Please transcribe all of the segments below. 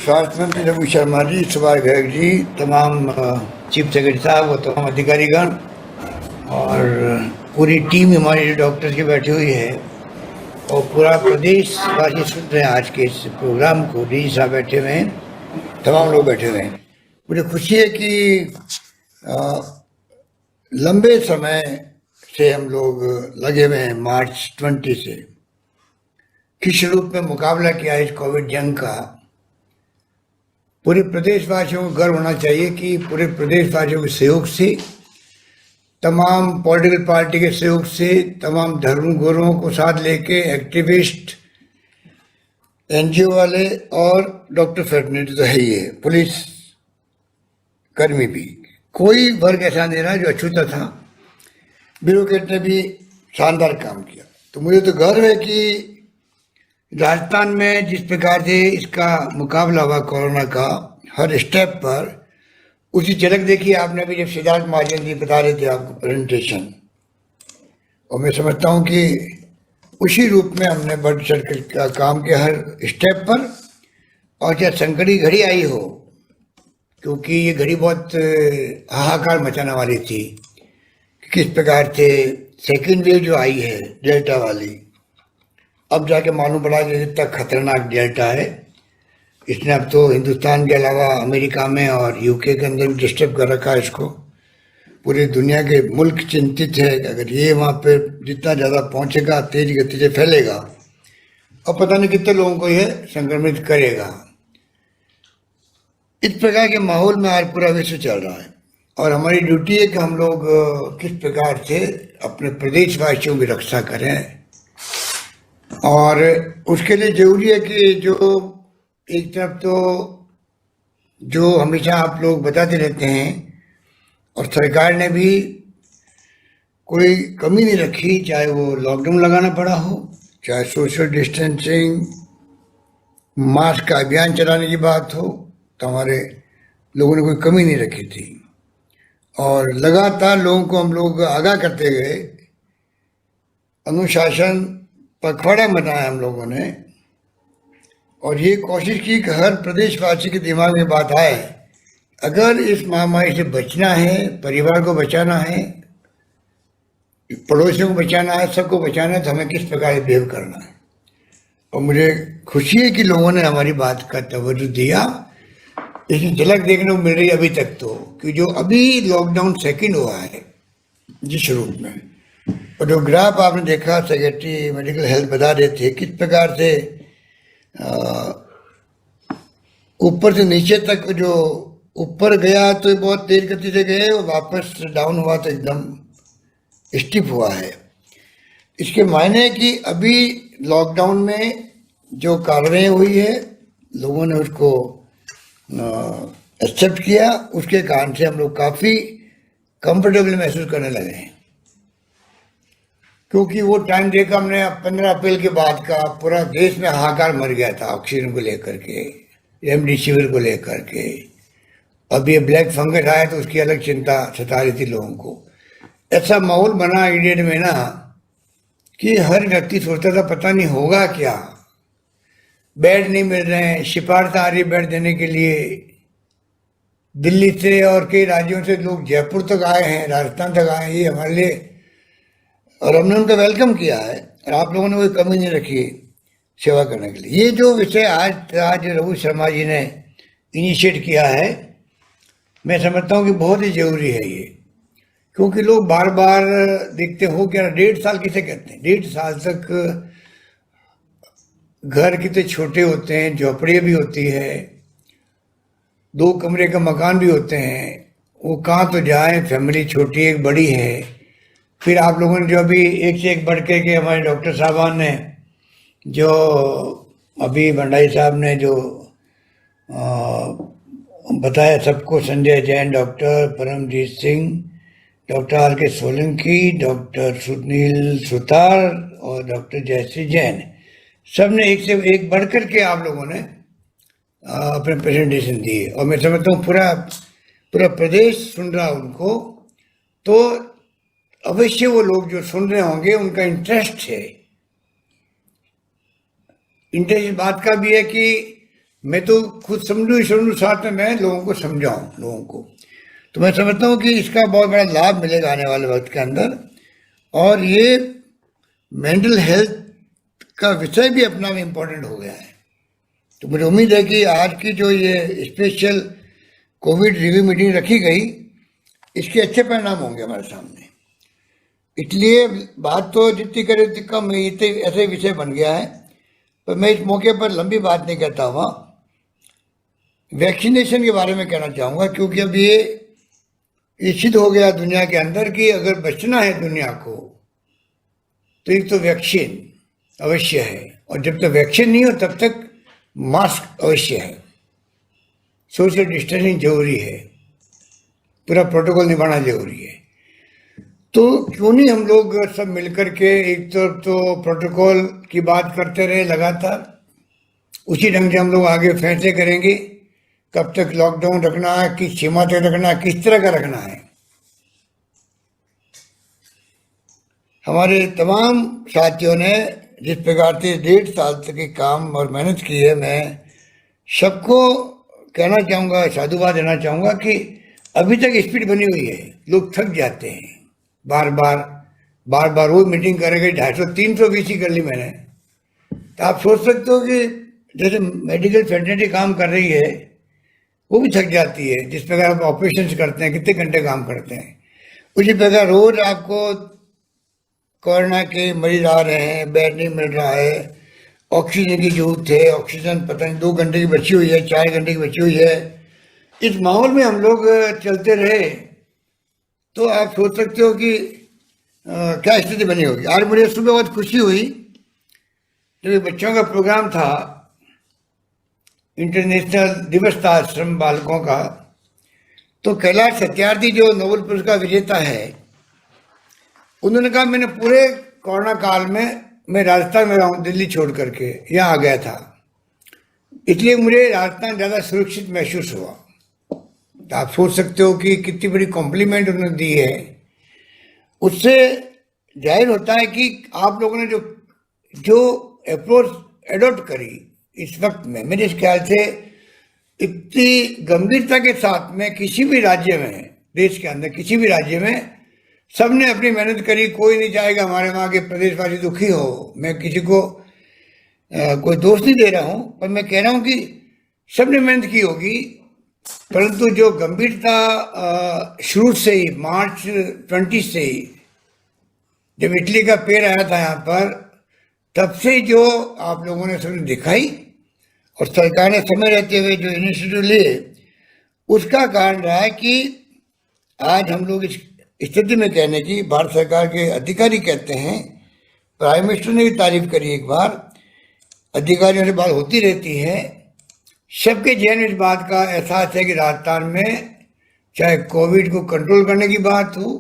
स्वास्थ्य मंत्री रघु शर्मा जी, सुभाष गर्ग जी, तमाम चीफ सेक्रेटरी साहब और तमाम अधिकारीगण और पूरी टीम हमारी डॉक्टर्स की बैठी हुई है और पूरा प्रदेश वासी सुन रहे हैं आज के इस प्रोग्राम को। डी साहब बैठे हुए हैं, तमाम लोग बैठे हुए हैं। मुझे खुशी है कि लंबे समय से हम लोग लगे हुए हैं मार्च 20 से किस रूप में मुकाबला किया इस कोविड जंग का। पूरे प्रदेशवासियों को गर्व होना चाहिए कि पूरे प्रदेशवासियों के सहयोग से, तमाम पॉलिटिकल पार्टी के सहयोग से, तमाम धर्म गुरुओं को साथ लेके, एक्टिविस्ट, एनजीओ वाले और डॉक्टर फैटर्निटी तो है ही है, पुलिस कर्मी भी, कोई वर्ग ऐसा नहीं रहा जो अछूता था। ब्यूरोक्रेट ने भी शानदार काम किया। तो मुझे तो गर्व है कि राजस्थान में जिस प्रकार से इसका मुकाबला हुआ कोरोना का हर स्टेप पर, उसी झलक देखी आपने भी जब सिद्धार्थ महाजन जी बता रहे थे आपको प्रेजेंटेशन, और मैं समझता हूँ कि उसी रूप में हमने बढ़ चढ़ कर काम किया हर स्टेप पर। और चाहे संकट की घड़ी आई हो, क्योंकि ये घड़ी बहुत हाहाकार मचाने वाली थी, किस प्रकार से सेकेंड वेव जो आई है डेल्टा वाली, अब जाके मालूम पड़ा कि इतना खतरनाक डेल्टा है। इसने अब तो हिंदुस्तान के अलावा अमेरिका में और यूके के अंदर भी डिस्टर्ब कर रखा है इसको। पूरी दुनिया के मुल्क चिंतित है कि अगर ये वहाँ पे जितना ज़्यादा पहुँचेगा, तेज गति से फैलेगा और पता नहीं कितने लोगों को ये संक्रमित करेगा। इस प्रकार के माहौल में आज पूरा विश्व चल रहा है और हमारी ड्यूटी है कि हम लोग किस प्रकार से अपने प्रदेशवासियों की रक्षा करें। और उसके लिए जरूरी है कि जो एक तरफ तो जो हमेशा आप लोग बताते रहते हैं और सरकार ने भी कोई कमी नहीं रखी, चाहे वो लॉकडाउन लगाना पड़ा हो, चाहे सोशल डिस्टेंसिंग, मास्क का अभियान चलाने की बात हो, तो हमारे लोगों ने कोई कमी नहीं रखी थी और लगातार लोगों को हम लोग आगाह करते गए। अनुशासन पखवाड़ा मनाया हम लोगों ने और ये कोशिश की कि हर प्रदेशवासी के दिमाग में बात आए, अगर इस महामारी से बचना है, परिवार को बचाना है, पड़ोसियों को बचाना है, सबको बचाना है, तो हमें किस प्रकार से बिहेव करना है। और मुझे खुशी है कि लोगों ने हमारी बात का तवज्जो दिया। इसकी झलक देखने को मिल रही है अभी तक तो, कि जो अभी लॉकडाउन सेकेंड हुआ है जिस रूप में, और जो ग्राफ आपने देखा सेक्रेटरी मेडिकल हेल्थ बता रहे थे किस प्रकार से ऊपर से नीचे तक, जो ऊपर गया तो बहुत तेज गति से गए और वापस डाउन हुआ तो एकदम स्टिफ हुआ है। इसके मायने कि अभी लॉकडाउन में जो कार्रवाई हुई है लोगों ने उसको एक्सेप्ट किया, उसके कारण से हम लोग काफ़ी कंफर्टेबल महसूस करने लगे हैं। क्योंकि वो टाइम देखा हमने 15 अप्रैल के बाद का, पूरा देश में हाहाकार मर गया था ऑक्सीजन को लेकर के, रेमडेसिविर को लेकर के। अब ये ब्लैक फंगस आया तो उसकी अलग चिंता सता रही थी लोगों को। ऐसा माहौल बना इंडिया में ना कि हर व्यक्ति सोचता था पता नहीं होगा क्या, बेड नहीं मिल रहे हैं, सिफारिश आ रही बेड देने के लिए। दिल्ली से और कई राज्यों से लोग जयपुर तक आए हैं, राजस्थान तक आए हैं, ये हमारे लिए, और हमने उनका वेलकम किया है और आप लोगों ने कोई कमी नहीं रखी सेवा करने के लिए। ये जो विषय आज रघु शर्मा जी ने इनिशिएट किया है, मैं समझता हूँ कि बहुत ही ज़रूरी है ये, क्योंकि लोग बार बार देखते हो क्या 1.5 साल किसे कहते हैं, 1.5 साल तक घर कितने छोटे होते हैं, झोपड़ियाँ भी होती है, 2 कमरे का मकान भी होते हैं, वो कहाँ तो जाएं, फैमिली छोटी एक बड़ी है। फिर आप लोगों ने जो अभी एक से एक बढ़ के हमारे डॉक्टर साहबान ने, जो अभी भंडारी साहब ने जो बताया सबको, Sanjay Jain doctor, Paramjit Singh, doctor R K Solanki, doctor Sunil Sutar और डॉक्टर जयश्री जैन, सब ने एक से एक बढ़ कर के आप लोगों ने अपने प्रेजेंटेशन दिए। और मैं समझता हूँ पूरा प्रदेश सुन रहा उनको, तो अवश्य वो लोग जो सुन रहे होंगे उनका इंटरेस्ट है। इंटरेस्ट इस बात का भी है कि मैं तो खुद समझूँ साथ में मैं लोगों को समझाऊं लोगों को। तो मैं समझता हूँ कि इसका बहुत बड़ा लाभ मिलेगा आने वाले वक्त के अंदर। और ये मेंटल हेल्थ का विषय भी अपना में इम्पोर्टेंट हो गया है। तो मुझे उम्मीद है कि आज की जो ये स्पेशल कोविड रिव्यू मीटिंग रखी गई, इसके अच्छे परिणाम होंगे हमारे सामने। इसलिए बात तो जितनी करे उतनी कम, इतने ऐसे विषय बन गया है। पर मैं इस मौके पर लंबी बात नहीं कहता हुआ वैक्सीनेशन के बारे में कहना चाहूँगा, क्योंकि अब ये निश्चित हो गया दुनिया के अंदर कि अगर बचना है दुनिया को तो एक तो वैक्सीन अवश्य है, और जब तक वैक्सीन नहीं हो तब तक मास्क अवश्य है, सोशल डिस्टेंसिंग जरूरी है, पूरा प्रोटोकॉल निभाना जरूरी है। तो क्यों नहीं हम लोग सब मिलकर के एक तरफ तो प्रोटोकॉल की बात करते रहे लगातार, उसी ढंग से हम लोग आगे फैसले करेंगे कब तक लॉकडाउन रखना है, किस सीमा तक रखना है, किस तरह का रखना है। हमारे तमाम साथियों ने जिस प्रकार से 1.5 साल तक के काम और मेहनत की है, मैं सबको कहना चाहूँगा, साधुवाद देना चाहूँगा कि अभी तक स्पीड बनी हुई है। लोग थक जाते हैं, बार बार वो मीटिंग करेंगे, 250-300 VC कर ली मैंने। तो आप सोच सकते हो कि जैसे मेडिकल फैसिलिटी काम कर रही है वो भी थक जाती है। जिस प्रकार आप ऑपरेशन करते हैं, कितने घंटे काम करते हैं, उसी प्रकार रोज आपको कोरोना के मरीज आ रहे हैं, बेड नहीं मिल रहा है, ऑक्सीजन की जरूरत है, ऑक्सीजन पता नहीं 2 घंटे की बची हुई है, 4 घंटे की बची हुई है। इस माहौल में हम लोग चलते रहे तो आप सोच सकते हो कि क्या स्थिति बनी होगी। आज मुझे सुबह बहुत खुशी हुई जब बच्चों का प्रोग्राम था, इंटरनेशनल दिवस था आश्रम बालकों का, तो कैलाश सत्यार्थी जो नोबेल पुरस्कार विजेता है, उन्होंने कहा मैंने पूरे कोरोना काल में मैं राजस्थान में रहा हूँ, दिल्ली छोड़ करके यहाँ आ गया था, इसलिए मुझे राजस्थान ज़्यादा सुरक्षित महसूस हुआ। तो आप सोच सकते हो कि कितनी बड़ी कॉम्प्लीमेंट उन्होंने दी है। उससे जाहिर होता है कि आप लोगों ने जो अप्रोच एडॉप्ट करी इस वक्त में, मेरे ख्याल से इतनी गंभीरता के साथ में किसी भी राज्य में, देश के अंदर किसी भी राज्य में सबने अपनी मेहनत करी। कोई नहीं चाहेगा हमारे वहाँ के प्रदेशवासी दुखी हो। मैं किसी को कोई दोष नहीं दे रहा हूँ, पर मैं कह रहा हूँ कि सबने मेहनत की होगी, परंतु जो गंभीरता शुरू से ही मार्च 20 से ही जब इटली का पैर आया था यहाँ पर, तब से जो आप लोगों ने सबने दिखाई और सरकार ने समय रहते हुए जो इनिशिएटिव लिए, उसका कारण रहा है कि आज हम लोग इस स्थिति में कहने की भारत सरकार के अधिकारी कहते हैं, प्राइम मिनिस्टर ने भी तारीफ करी एक बार, अधिकारियों से बात होती रहती है, सबके जहन में इस बात का एहसास है कि राजस्थान में चाहे कोविड को कंट्रोल करने की बात हो,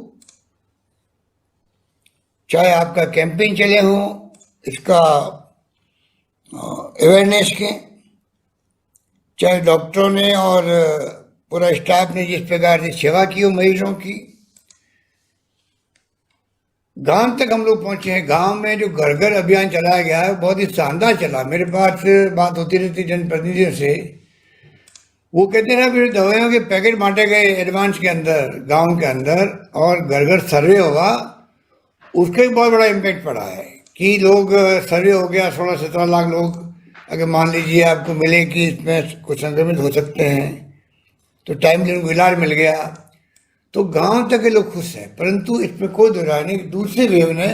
चाहे आपका कैंपेन चले हो इसका अवेयरनेस के, चाहे डॉक्टरों ने और पूरा स्टाफ ने जिस प्रकार से सेवा की हो मरीजों की, गांव तक हम लोग पहुंचे हैं। गांव में जो घर घर अभियान चलाया गया है बहुत ही शानदार चला। मेरे पास बात होती रहती जनप्रतिनिधियों से, वो कहते हैं फिर दवाइयों के पैकेट बांटे गए एडवांस के अंदर गांव के अंदर, और घर घर सर्वे होगा, उसका एक बहुत बड़ा इम्पैक्ट पड़ा है कि लोग सर्वे हो गया, 16-17 लाख लोग अगर मान लीजिए आपको मिले कि इसमें कुछ संक्रमित हो सकते हैं, तो टाइमली उनको इलाज मिल गया, तो गांव तक के लोग खुश हैं। परंतु इसमें कोई दो राय नहीं, दूसरे वेव ने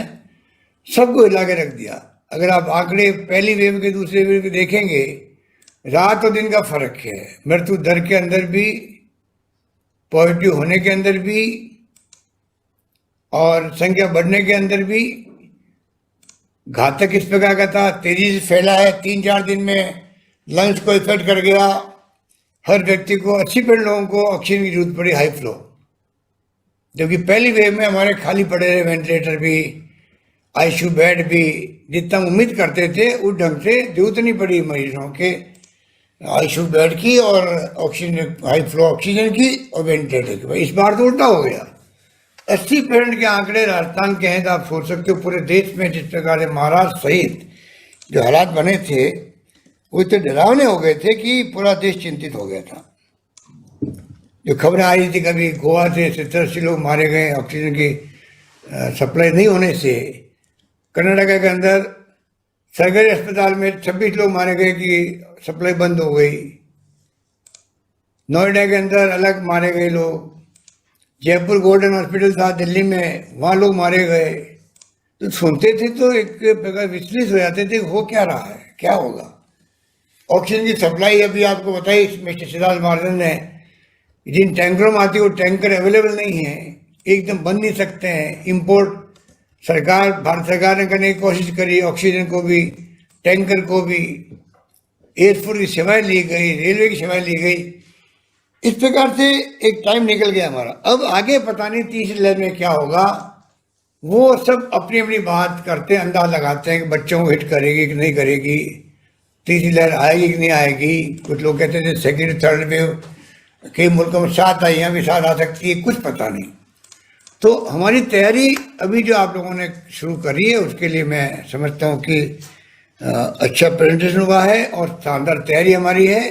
सबको हिला के रख दिया। अगर आप आंकड़े पहली वेव के दूसरे वेव के देखेंगे, रात और दिन का फर्क है, मृत्यु दर के अंदर भी, पॉजिटिव होने के अंदर भी, और संख्या बढ़ने के अंदर भी। घातक इस प्रकार का था, तेजी से फैला है, 3-4 दिन में लंग्स को इफेक्ट कर गया। हर व्यक्ति को 80% लोगों को ऑक्सीजन की जरूरत पड़ी, हाई फ्लो, जबकि पहली वेव में हमारे खाली पड़े रहे वेंटिलेटर भी, आईसीयू बेड भी, जितना उम्मीद करते थे उस ढंग से जरूरत नहीं पड़ी मरीजों के आईसीयू बेड की और ऑक्सीजन, हाई फ्लो ऑक्सीजन की और वेंटिलेटर की। इस बार तो उल्टा हो गया, 80% के आंकड़े राजस्थान के हैं। तो आप सोच सकते हो पूरे देश में जिस प्रकार से महाराष्ट्र सहित जो हालात बने थे, वो इतने डरावने हो गए थे कि पूरा देश चिंतित हो गया था। जो खबरें आ रही थी, कभी गोवा से 70-80 लोग मारे गए ऑक्सीजन की सप्लाई नहीं होने से, कर्नाटका के अंदर सरकारी अस्पताल में 26 लोग मारे गए कि सप्लाई बंद हो गई, नोएडा के अंदर अलग मारे गए लोग, जयपुर गोल्डन हॉस्पिटल था दिल्ली में, वहाँ लोग मारे गए। तो सुनते थे तो एक प्रकार विचलित हो जाते थे, हो क्या रहा है, क्या होगा। ऑक्सीजन की सप्लाई अभी आपको बताई मिस्टर सिद्धार्थ महाजन ने, जिन टैंकरों में आती है वो टैंकर अवेलेबल नहीं है, एकदम बन नहीं सकते हैं। इंपोर्ट सरकार, भारत सरकार ने करने की कोशिश करी, ऑक्सीजन को भी, टैंकर को भी, एयरपोर्ट की सेवाएं ली गई, रेलवे की सेवाएं ली गई। इस प्रकार से एक टाइम निकल गया हमारा। अब आगे पता नहीं तीसरी लहर में क्या होगा। वो सब अपनी अपनी बात करते हैं, अंदाज लगाते हैं कि बच्चों को हिट करेगी कि नहीं करेगी, तीसरी लहर आएगी कि नहीं आएगी। कुछ लोग कहते थे सेकेंड थर्ड वेव कई मुल्कों में साथ आई, यहाँ भी साथ आ सकती है, कुछ पता नहीं। तो हमारी तैयारी अभी जो आप लोगों ने शुरू करी है, उसके लिए मैं समझता हूँ कि अच्छा प्रेजेंटेशन हुआ है और शानदार तैयारी हमारी है।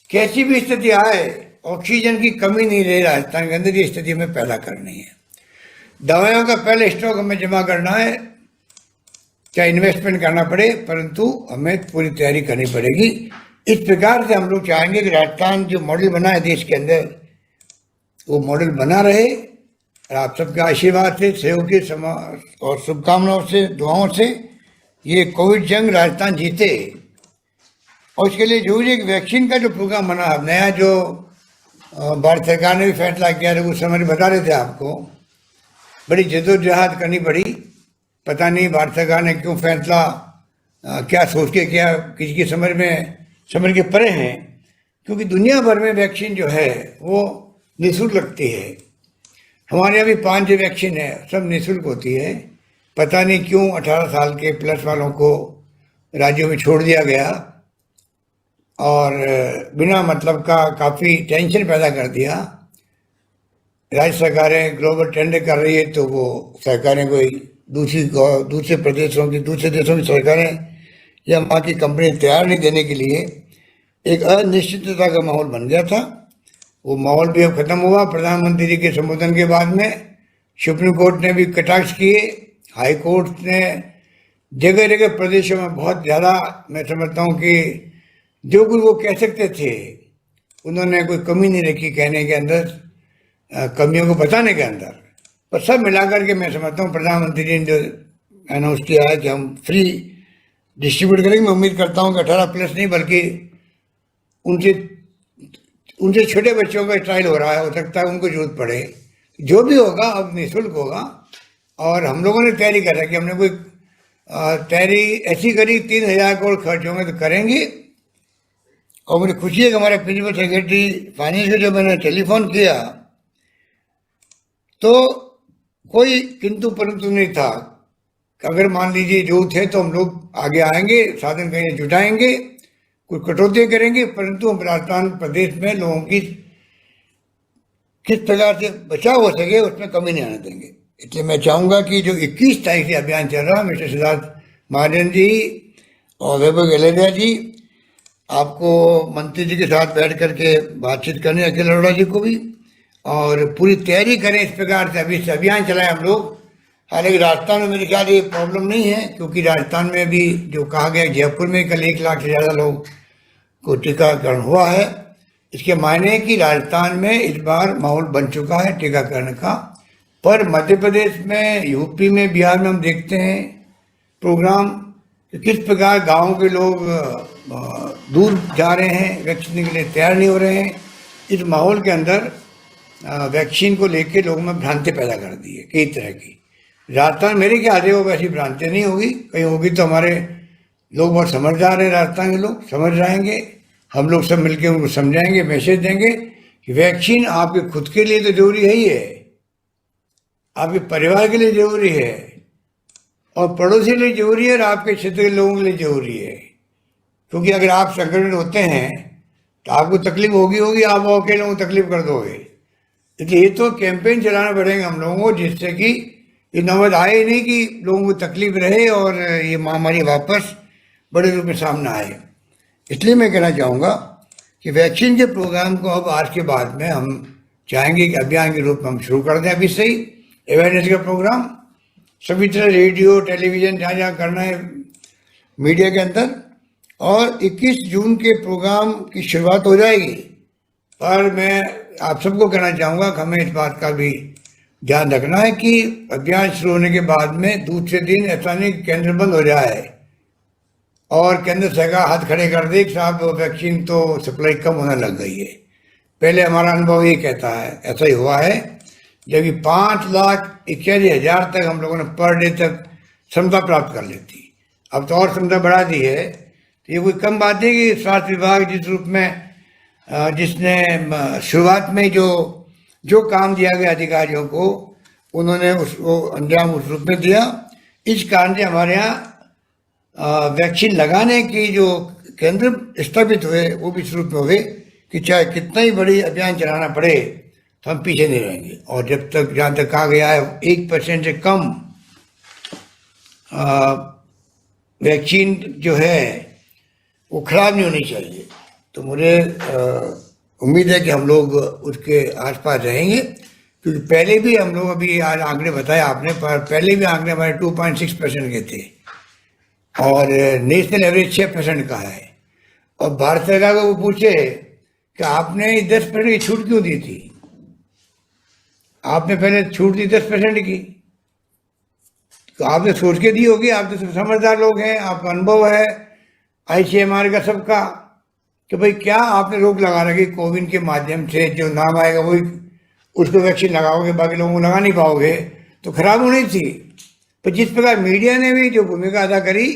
कैसी भी स्थिति आए, ऑक्सीजन की कमी नहीं रही राजस्थान के अंदर, ये स्थिति हमें पैदा करनी है। दवाइयों का पहले स्टॉक हमें जमा करना है, चाहे इन्वेस्टमेंट करना पड़े, परंतु हमें पूरी तैयारी करनी पड़ेगी। इस प्रकार से हम लोग चाहेंगे कि राजस्थान जो मॉडल बना है देश के अंदर, वो मॉडल बना रहे। और आप सबके आशीर्वाद से, सहयोग के और शुभकामनाओं से, दुआओं से ये कोविड जंग राजस्थान जीते। और इसके लिए जरूरी है कि वैक्सीन का जो प्रोग्राम बना है नया, जो भारत सरकार ने भी फैसला किया, उस समय बता रहे थे आपको, बड़ी जद्दोजहद करनी पड़ी। पता नहीं भारत सरकार ने क्यों फैसला क्या सोच के किया, किसी की समझ के परे हैं। क्योंकि दुनिया भर में वैक्सीन जो है वो निःशुल्क लगती है। हमारे यहाँ भी 5 वैक्सीन है, सब निःशुल्क होती है। पता नहीं क्यों 18 साल के प्लस वालों को राज्यों में छोड़ दिया गया और बिना मतलब का काफ़ी टेंशन पैदा कर दिया। राज्य सरकारें ग्लोबल टेंडर कर रही है तो वो सरकारें कोई दूसरे प्रदेशों की, दूसरे देशों की सरकारें या वहाँ की कंपनी तैयार नहीं देने के लिए एक अनिश्चितता का माहौल बन गया था। वो माहौल भी अब खत्म हुआ। प्रधानमंत्री के संबोधन के बाद में सुप्रीम कोर्ट ने भी कटाक्ष किए, हाई कोर्ट ने जगह जगह प्रदेशों में बहुत ज़्यादा, मैं समझता हूँ कि जो कुछ वो कह सकते थे उन्होंने कोई कमी नहीं रखी कहने के अंदर, कमियों को बताने के अंदर। पर सब मिलाकर के मैं समझता हूँ प्रधानमंत्री ने जो अनाउंस किया है कि हम फ्री डिस्ट्रीब्यूट करेंगे, मैं उम्मीद करता हूँ कि 18+ नहीं बल्कि उनसे छोटे बच्चों का ट्रायल हो रहा है, हो सकता है उनको जरूरत पड़े। जो भी होगा अब निःशुल्क होगा। और हम लोगों ने तैयारी कर रखी, हमने कोई तैयारी ऐसी करी 3000 करोड़ खर्च होंगे तो करेंगे। और मुझे खुशी है कि हमारे प्रिंसिपल सेक्रेटरी फाइनेंस को जब मैंने टेलीफोन किया तो कोई किंतु परंतु नहीं था। अगर मान लीजिए जो थे तो हम लोग आगे आएंगे, साधन कहीं जुटाएंगे, कुछ कटौती करेंगे, परंतु हम राजस्थान प्रदेश में लोगों की किस प्रकार से बचाव हो सके उसमें कमी नहीं आने देंगे। इसलिए मैं चाहूँगा कि जो 21 तारीख से अभियान चल रहा है, मिस्टर सिद्धार्थ महाजन जी और वैभव गलेरिया जी, आपको मंत्री जी के साथ बैठ करके बातचीत करनी, अखिल अरोड़ा जी को भी, और पूरी तैयारी करें इस प्रकार से। अभी से अभियान चलाएं हम लोग। हालांकि राजस्थान में मेरे ख्याल ये प्रॉब्लम नहीं है, क्योंकि राजस्थान में भी जो कहा गया, जयपुर में कल 1 लाख से ज़्यादा लोग को टीकाकरण हुआ है। इसके मायने है कि राजस्थान में इस बार माहौल बन चुका है टीकाकरण का। पर मध्य प्रदेश में, यूपी में, बिहार में हम देखते हैं प्रोग्राम कि किस प्रकार गाँव के लोग दूर जा रहे हैं, वैक्सीन के लिए तैयार नहीं हो रहे हैं। इस माहौल के अंदर वैक्सीन को लेकर लोगों में भ्रांति पैदा कर दी है कई तरह की। राजस्थान मेरे ख्याल से वो वैसी भ्रांति नहीं होगी, कहीं होगी तो हमारे लोग बहुत समझदार हैं, राजस्थान के लोग समझ जाएंगे। हम लोग सब मिलकर उनको समझाएंगे, मैसेज देंगे कि वैक्सीन आपके खुद के लिए तो जरूरी है ही है, आपके परिवार के लिए जरूरी है, और पड़ोसी के लिए जरूरी है, और आपके क्षेत्र के लोगों के लिए जरूरी है। क्योंकि अगर आप संक्रमित होते हैं तो आपको तकलीफ होगी, आप अकेले को तकलीफ कर दोगे। इसलिए ये तो कैंपेन चलाना पड़ेगा हम लोगों को, जिससे कि ये नौबत आए ही नहीं कि लोगों को तकलीफ रहे और ये महामारी वापस बड़े रूप में सामने आए। इसलिए मैं कहना चाहूँगा कि वैक्सीन के प्रोग्राम को अब आज के बाद में हम चाहेंगे कि अभियान के रूप में हम शुरू कर दें अभी से ही अवेयरनेस का प्रोग्राम सभी तरह रेडियो टेलीविजन जहाँ जहाँ करना है मीडिया के अंदर, और 21 जून के प्रोग्राम की शुरुआत हो जाएगी। पर मैं आप सबको कहना चाहूँगा कि हमें इस बात का भी ध्यान रखना है कि अभियान शुरू होने के बाद में दूसरे दिन ऐसा नहीं केंद्र बंद हो जाए और केंद्र सरकार हाथ खड़े कर दे कि साहब वैक्सीन तो सप्लाई कम होने लग गई है। पहले हमारा अनुभव ये कहता है, ऐसा ही हुआ है, जबकि 5,81,000 तक हम लोगों ने पर डे तक क्षमता प्राप्त कर लेती, अब तो और क्षमता बढ़ा दी है। तो ये कोई कम बात है कि स्वास्थ्य विभाग जिस रूप में जिसने शुरुआत में जो काम दिया गया अधिकारियों को, उन्होंने उसको अंजाम उस रूप में दिया। इस कारण से हमारे यहाँ वैक्सीन लगाने की जो केंद्र स्थापित हुए वो भी इस रूप में हुए कि चाहे कितना ही बड़ी अभियान चलाना पड़े तो हम पीछे नहीं रहेंगे। और जब तक जहाँ तक कहा गया है 1% से कम वैक्सीन जो है वो खराब नहीं होनी चाहिए। तो मुझे उम्मीद है कि हम लोग उसके आसपास रहेंगे, क्योंकि पहले भी हम लोग अभी आज आंकड़े बताए आपने, पर पहले भी आंकड़े हमारे 2.6% के थे और नेशनल एवरेज 6% का है। और भारत सरकार को वो पूछे कि आपने 10% की छूट क्यों दी थी, आपने पहले छूट दी 10% की, तो आपने सोच के दी होगी, आप तो समझदार लोग हैं, आपका अनुभव है ICMR का सबका, कि भाई क्या आपने रोक लगा रखी कोविन के माध्यम से, जो नाम आएगा वही उसको वैक्सीन लगाओगे, बाकी लोगों को लगा नहीं पाओगे, तो खराब होनी थी। पर जिस प्रकार मीडिया ने भी जो भूमिका अदा करी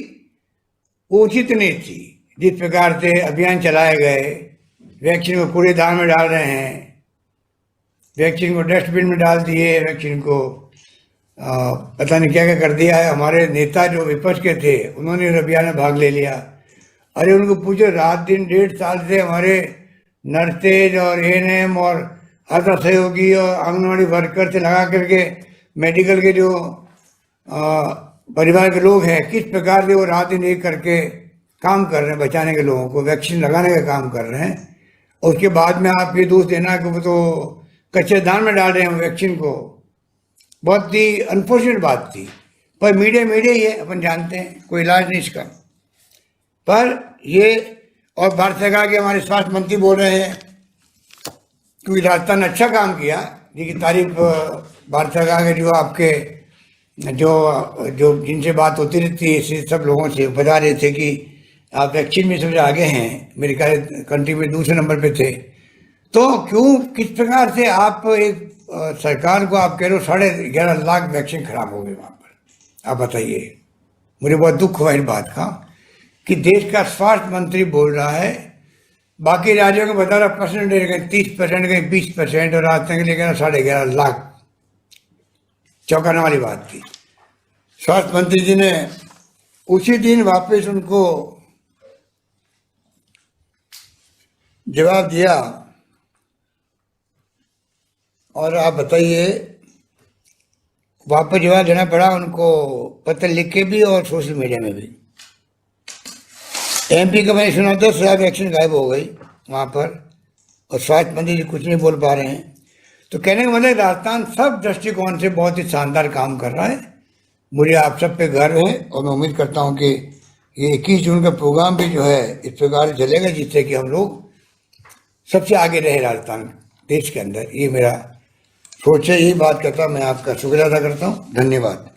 वो उचित नहीं थी। जिस प्रकार से अभियान चलाए गए, वैक्सीन को कूड़ेदान में डाल रहे हैं, वैक्सीन को डस्टबिन में डाल दिए, वैक्सीन को पता नहीं क्या क्या कर दिया है। हमारे नेता जो विपक्ष के थे उन्होंने इस अभियान में भाग ले लिया। अरे उनको पूछो, रात दिन 1.5 साल से हमारे नर्सेज और ANM और आशा सहयोगी और आंगनबाड़ी वर्कर से लगा करके मेडिकल के जो परिवार के लोग हैं, किस प्रकार से वो रात दिन एक करके काम कर रहे हैं, बचाने के लोगों को, वैक्सीन लगाने का काम कर रहे हैं। और उसके बाद में आप ये दोष देना कि वो तो कच्चे दान में डाल रहे हैं वैक्सीन को, बहुत ही अनफॉर्चुनेट बात थी। पर मीडिया ही है, अपन जानते हैं, कोई इलाज नहीं इसका। पर ये और भारत सरकार के हमारे स्वास्थ्य मंत्री बोल रहे हैं क्योंकि राजस्थान ने अच्छा काम किया, जिसकी तारीफ भारत सरकार के जो आपके जो जिनसे बात होती रहती है सब लोगों से बता रहे थे कि आप वैक्सीन में सबसे आगे हैं, मेरे ख्याल कंट्री में दूसरे नंबर पे थे। तो क्यों किस प्रकार से आप एक सरकार को आप कह रहे हो 11.5 लाख वैक्सीन खराब हो गए वहाँ पर, आप बताइए। मुझे बहुत दुख हुआ इस बात का कि देश का स्वास्थ्य मंत्री बोल रहा है, बाकी राज्यों को बता रहा परसेंटेज कहीं 30%, कहीं 20%, और राजस्थान के लिए कहना 11.5 लाख। चौंकाने वाली बात थी। स्वास्थ्य मंत्री जी ने उसी दिन वापस उनको जवाब दिया। और आप बताइए, वापस जवाब देना पड़ा उनको, पत्र लिख के भी और सोशल मीडिया में भी। MP का मैंने सुना 10,000 वैक्सीन गायब हो गई वहाँ पर, और स्वास्थ्य मंत्री जी कुछ नहीं बोल पा रहे हैं। तो कहने का मतलब राजस्थान सब दृष्टिकोण से बहुत ही शानदार काम कर रहा है। मुझे आप सब पे गर्व है और मैं उम्मीद करता हूँ कि ये 21 जून का प्रोग्राम भी जो है इस प्रकार चलेगा जिससे कि हम लोग सबसे आगे रहे राजस्थान देश के अंदर। ये मेरा सोच है, यही बात करता मैं आपका शुक्रिया अदा करता हूँ। धन्यवाद।